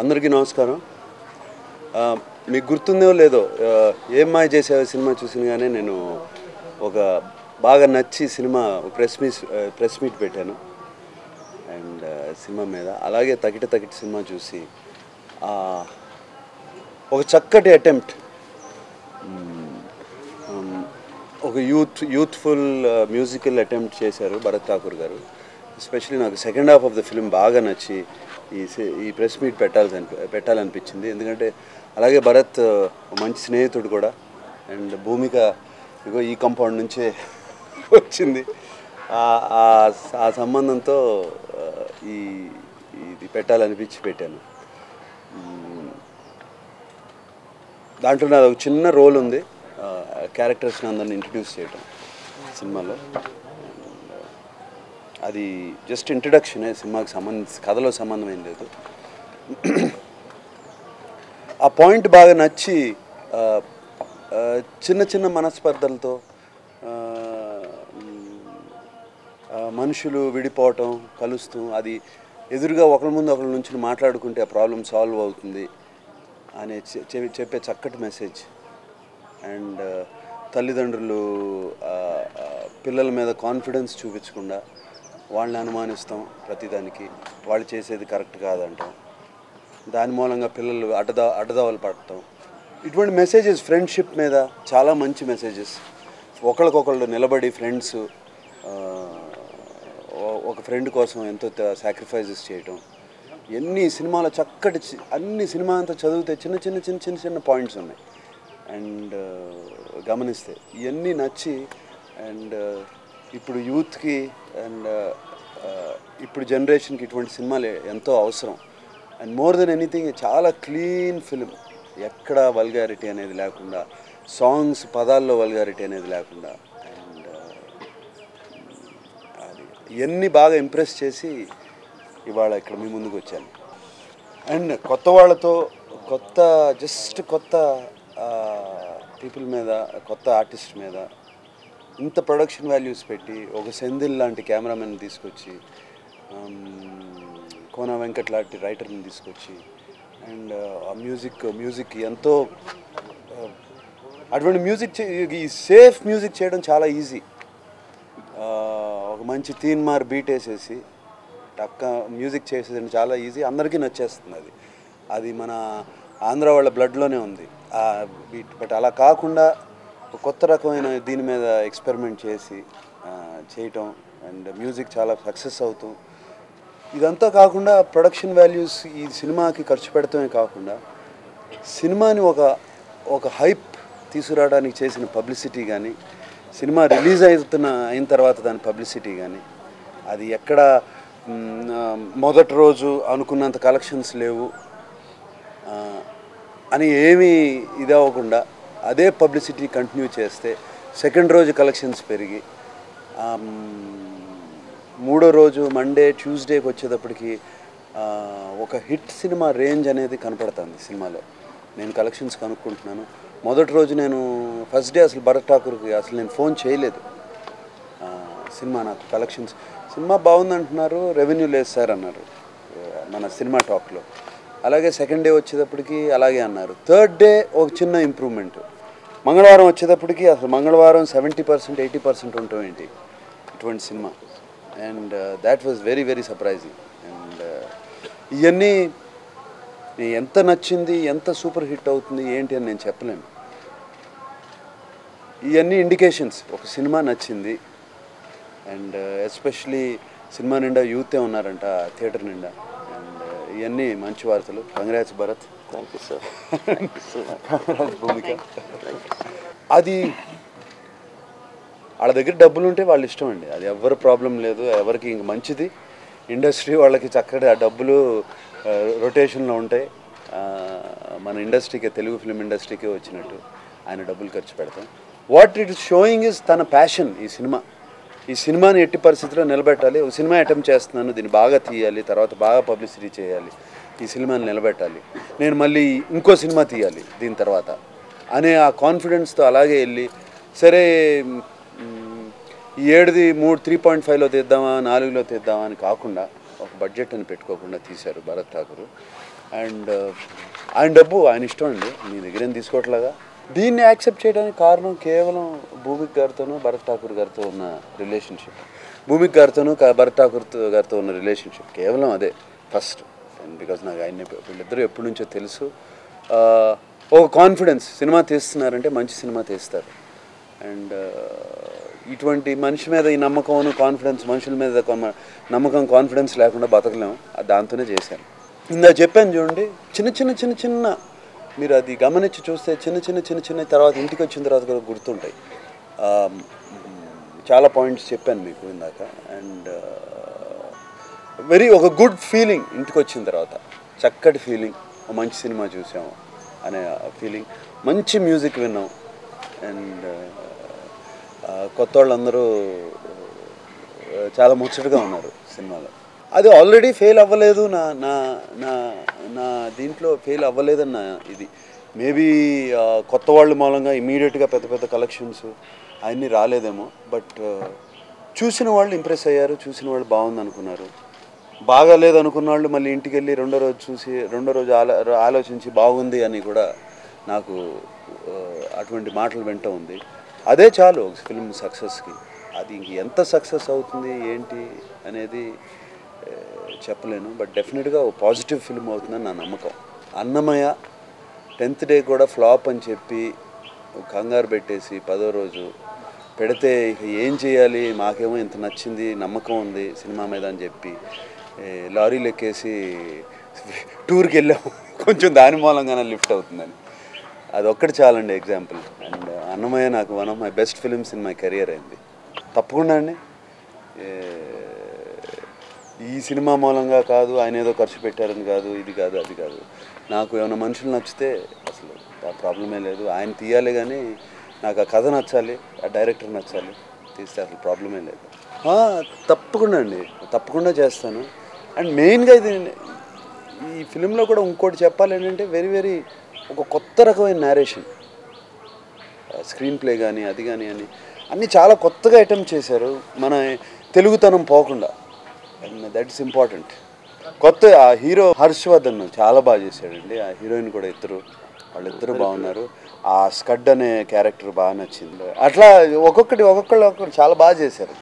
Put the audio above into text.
అందరికీ నమస్కారం. మీకు గుర్తుందో లేదో ఏం మాయ చేసావో సినిమా చూసినగానే నేను ఒక బాగా నచ్చి సినిమా ప్రెస్ మీట్ పెట్టాను. అండ్ సినిమా మీద అలాగే తకిట సినిమా చూసి ఒక చక్కటి అటెంప్ట్, ఒక యూత్ఫుల్ మ్యూజికల్ అటెంప్ట్ చేశారు భరత్ ఠాకూర్ గారు. ఎస్పెషలీ నాకు second half of the film బాగా నచ్చి ఈ ప్రెస్ మీట్ పెట్టాలనిపించింది. ఎందుకంటే అలాగే భరత్ మంచి స్నేహితుడు కూడా. అండ్ భూమిక ఇగో ఈ కాంపౌండ్ నుంచే వచ్చింది. ఆ సంబంధంతో ఇది పెట్టాను. దాంట్లో నాది ఒక చిన్న రోల్ ఉంది, క్యారెక్టర్స్ని అందరిని ఇంట్రడ్యూస్ చేయటం సినిమాలో. అది జస్ట్ ఇంట్రడక్షనే, సినిమాకి కథలో సంబంధం ఏం లేదు. ఆ పాయింట్ బాగా నచ్చి చిన్న మనస్పర్ధలతో మనుషులు విడిపోవటం, కలుస్తూ అది ఎదురుగా ఒకరి ముందు ఒకరి నుంచి మాట్లాడుకుంటే ఆ ప్రాబ్లం సాల్వ్ అవుతుంది అనే చెప్పే చక్కటి మెసేజ్. అండ్ తల్లిదండ్రులు పిల్లల మీద కాన్ఫిడెన్స్ చూపించకుండా వాళ్ళని అనుమానిస్తాం, ప్రతిదానికి వాళ్ళు చేసేది కరెక్ట్ కాదంటాం, దాని మూలంగా పిల్లలు అడ్డదావలు పడటం, ఇటువంటి మెసేజెస్ ఫ్రెండ్షిప్ మీద చాలా మంచి మెసేజెస్. ఒకరికొకళ్ళు నిలబడి ఫ్రెండ్స్ ఒక ఫ్రెండ్ కోసం ఎంతో సాక్రిఫైజెస్ చేయటం, సినిమాలో చక్కటి సినిమా అంతా చదివితే చిన్న పాయింట్స్ ఉన్నాయి. అండ్ గమనిస్తే ఇవన్నీ నచ్చి, అండ్ ఇప్పుడు యూత్కి అండ్ ఇప్పుడు జనరేషన్కి ఇటువంటి సినిమాలు ఎంతో అవసరం. అండ్ మోర్ దెన్ ఎనీథింగ్ చాలా క్లీన్ ఫిలిం, ఎక్కడ వల్గారిటీ అనేది లేకుండా, సాంగ్స్ పదాల్లో వల్గారిటీ అనేది లేకుండా. అండ్ ఇవన్నీ బాగా ఇంప్రెస్ చేసి ఇవాళ ఇక్కడ మీ ముందుకు వచ్చాను. అండ్ కొత్త వాళ్ళతో కొత్త పీపుల్ మీద, కొత్త ఆర్టిస్ట్ మీద ఇంత ప్రొడక్షన్ వాల్యూస్ పెట్టి ఒక సెంధిల్ లాంటి కెమెరామెన్ తీసుకొచ్చి, కోన వెంకట్ లాంటి రైటర్ని తీసుకొచ్చి, అండ్ ఆ మ్యూజిక్ ఎంతో అటువంటి ఈ సేఫ్ మ్యూజిక్ చేయడం చాలా ఈజీ. ఒక మంచి తీన్మార్ బీట్ వేసేసి టక్క మ్యూజిక్ చేసేది చాలా ఈజీ, అందరికీ నచ్చేస్తుంది. అది మన ఆంధ్ర వాళ్ళ బ్లడ్లోనే ఉంది ఆ బీట్. బట్ అలా కాకుండా కొత్త రకమైన దీని మీద ఎక్స్పెరిమెంట్ చేసి చేయటం, అండ్ మ్యూజిక్ చాలా సక్సెస్ అవుతాం. ఇదంతా కాకుండా ప్రొడక్షన్ వాల్యూస్ ఈ సినిమాకి ఖర్చు పెడతామే కాకుండా, సినిమాని ఒక హైప్ తీసుకురావడానికి చేసిన పబ్లిసిటీ కానీ, సినిమా రిలీజ్ అయిన తర్వాత దాని పబ్లిసిటీ కానీ, అది ఎక్కడ మొదటి రోజు అనుకున్నంత కలెక్షన్స్ లేవు అని ఏమీ ఇదవ్వకుండా అదే పబ్లిసిటీ కంటిన్యూ చేస్తే సెకండ్ రోజు కలెక్షన్స్ పెరిగి, మూడో రోజు మండే ట్యూస్డేకి వచ్చేటప్పటికి ఒక హిట్ సినిమా రేంజ్ అనేది కనపడుతుంది సినిమాలో. నేను కలెక్షన్స్ కనుక్కుంటున్నాను. మొదటి రోజు నేను ఫస్ట్ డే అసలు భరత్ ఠాకూర్కి అసలు నేను ఫోన్ చేయలేదు. సినిమా నాకు సినిమా బాగుందంటున్నారు, రెవెన్యూ లేదు సార్ అన్నారు మన సినిమా టాక్లో. అలాగే సెకండ్ డే వచ్చేటప్పటికి అలాగే అన్నారు. థర్డ్ డే ఒక చిన్న ఇంప్రూవ్మెంట్. మంగళవారం వచ్చేటప్పటికి అసలు మంగళవారం 70% 80% ఉండటం ఏంటి ఇటువంటి cinema. And that was very surprising. And ఇవన్నీ ఎంత నచ్చింది, ఎంత సూపర్ హిట్ అవుతుంది ఏంటి అని నేను చెప్పలేను. ఇవన్నీ ఇండికేషన్స్ ఒక సినిమా నచ్చింది. అండ్ ఎస్పెషలీ సినిమా నిండా యూతే ఉన్నారంట థియేటర్ నిండా. అండ్ ఇవన్నీ మంచి వార్తలు. Congrats Bharat. Thank you sir. Congrats Bhumika. అది వాళ్ళ దగ్గర డబ్బులు ఉంటే వాళ్ళ ఇష్టం అండి, అది ఎవరు ప్రాబ్లం లేదు. ఎవరికి ఇంక మంచిది, ఇండస్ట్రీ వాళ్ళకి చక్కటి ఆ డబ్బులు రొటేషన్లో ఉంటాయి. మన ఇండస్ట్రీకే, తెలుగు ఫిలిం ఇండస్ట్రీకే వచ్చినట్టు ఆయన డబ్బులు ఖర్చు పెడతాం. What it is showing is తన ప్యాషన్. ఈ సినిమాని ఎట్టి పరిస్థితిలో నిలబెట్టాలి. ఒక సినిమా అటెంప్ట్ చేస్తున్నాను, దీన్ని బాగా తీయాలి, తర్వాత బాగా పబ్లిసిటీ చేయాలి, ఈ సినిమాని నిలబెట్టాలి, నేను మళ్ళీ ఇంకో సినిమా తీయాలి దీని తర్వాత అనే ఆ కాన్ఫిడెన్స్తో అలాగే వెళ్ళి, సరే ఈ ఏడుది 3.5లో తీద్దామా 4లో తీద్దామా అని కాకుండా ఒక బడ్జెట్ అని పెట్టుకోకుండా తీశారు భరత్ ఠాకూర్. అండ్ ఆయన డబ్బు ఆయన ఇష్టం అండి, మీ దగ్గర ఏం తీసుకోవట్లేగా. దీన్ని యాక్సెప్ట్ చేయడానికి కారణం కేవలం భూమిక్ గారితోనూ భరత్ ఠాకూర్ గారితో ఉన్న రిలేషన్షిప్. భూమిక్ గారితోనూ భరత్ ఠాకూర్ గారితో ఉన్న రిలేషన్షిప్ కేవలం అదే ఫస్ట్. అండ్ బికాజ్ నాకు ఆయన వీళ్ళిద్దరూ ఎప్పటి నుంచో తెలుసు. ఒక కాన్ఫిడెన్స్, సినిమా తీస్తున్నారంటే మంచి సినిమా తీస్తారు. అండ్ ఇటువంటి మనిషి మీద ఈ నమ్మకం కాన్ఫిడెన్స్, మనుషుల మీద నమ్మకం కాన్ఫిడెన్స్ లేకుండా బతకలేము. దాంతోనే చేశాను. ఇందా చెప్పాను చూడండి, చిన్న చిన్న మీరు అది గమనించి చూస్తే చిన్న తర్వాత ఇంటికి వచ్చిన తర్వాత కూడా గుర్తుంటాయి. చాలా పాయింట్స్ చెప్పాను మీకు ఇందాక. అండ్ ఒక గుడ్ ఫీలింగ్ ఇంటికి వచ్చిన తర్వాత, చక్కటి ఫీలింగ్, మంచి సినిమా చూసాము అనే ఫీలింగ్, మంచి మ్యూజిక్ విన్నాం. అండ్ కొత్త వాళ్ళందరూ చాలా ముచ్చటగా ఉన్నారు సినిమాలో. అది ఆల్రెడీ ఫెయిల్ అవ్వలేదు, నా నా నా నా దీంట్లో ఫెయిల్ అవ్వలేదన్న ఇది. మేబీ కొత్త వాళ్ళ మూలంగా ఇమీడియట్గా పెద్ద కలెక్షన్స్ అవన్నీ రాలేదేమో. బట్ చూసిన వాళ్ళు ఇంప్రెస్ అయ్యారు, చూసిన వాళ్ళు బాగుంది అనుకున్నారు. బాగాలేదు అనుకున్న వాళ్ళు మళ్ళీ ఇంటికి వెళ్ళి రెండో రోజు చూసి రెండో రోజు ఆలోచించి బాగుంది అని కూడా నాకు అటువంటి మాటలు వింటూ ఉంది. అదే చాలు ఒక ఫిల్మ్ సక్సెస్కి. అది ఇంక ఎంత సక్సెస్ అవుతుంది ఏంటి అనేది చెప్పలేను. బట్ డెఫినెట్గా ఒక పాజిటివ్ ఫిల్మ్ అవుతుందని నా నమ్మకం. అన్నమయ్య 10th డే కూడా ఫ్లాప్ అని చెప్పి కంగారు పెట్టేసి 10వ రోజు పెడితే ఇక ఏం చేయాలి, మాకేమో ఇంత నచ్చింది, నమ్మకం ఉంది సినిమా మీద అని చెప్పి లారీలు ఎక్కేసి టూర్కి వెళ్ళాము. కొంచెం దాని మూలంగానే లిఫ్ట్ అవుతుందని. అది ఒక్కటి చాలండి ఎగ్జాంపుల్. అండ్ అన్నమయ్య నాకు one of my best films in my career అయింది. తప్పకుండా అండి. ఈ సినిమా మూలంగా కాదు, ఆయన ఏదో ఖర్చు పెట్టారని కాదు, ఇది కాదు అది కాదు. నాకు ఏమైనా మనుషులు నచ్చితే అసలు ఆ ప్రాబ్లమే లేదు. ఆయన తీయాలి కానీ నాకు ఆ కథ నచ్చాలి, ఆ డైరెక్టర్ నచ్చాలి, తీస్తే అసలు ప్రాబ్లమే లేదు. తప్పకుండా అండి, తప్పకుండా చేస్తాను. అండ్ మెయిన్గా ఇది ఈ ఫిలింలో కూడా ఇంకోటి చెప్పాలి ఏంటంటే వెరీ ఒక కొత్త రకమైన నేరేషన్, స్క్రీన్ ప్లే కానీ అది కానీ అని అన్నీ చాలా కొత్తగా అటెంప్ట్ చేశారు, మన తెలుగుతనం పోకుండా. And that is important. కొత్త ఆ హీరో హర్షవర్ధన్ చాలా బాగా చేశాడండి. ఆ హీరోయిన్ కూడా వాళ్ళిద్దరూ బాగున్నారు. ఆ స్కడ్ అనే క్యారెక్టర్ బాగా నచ్చింది. అట్లా ఒక్కొక్కళ్ళు చాలా బాగా చేశారు.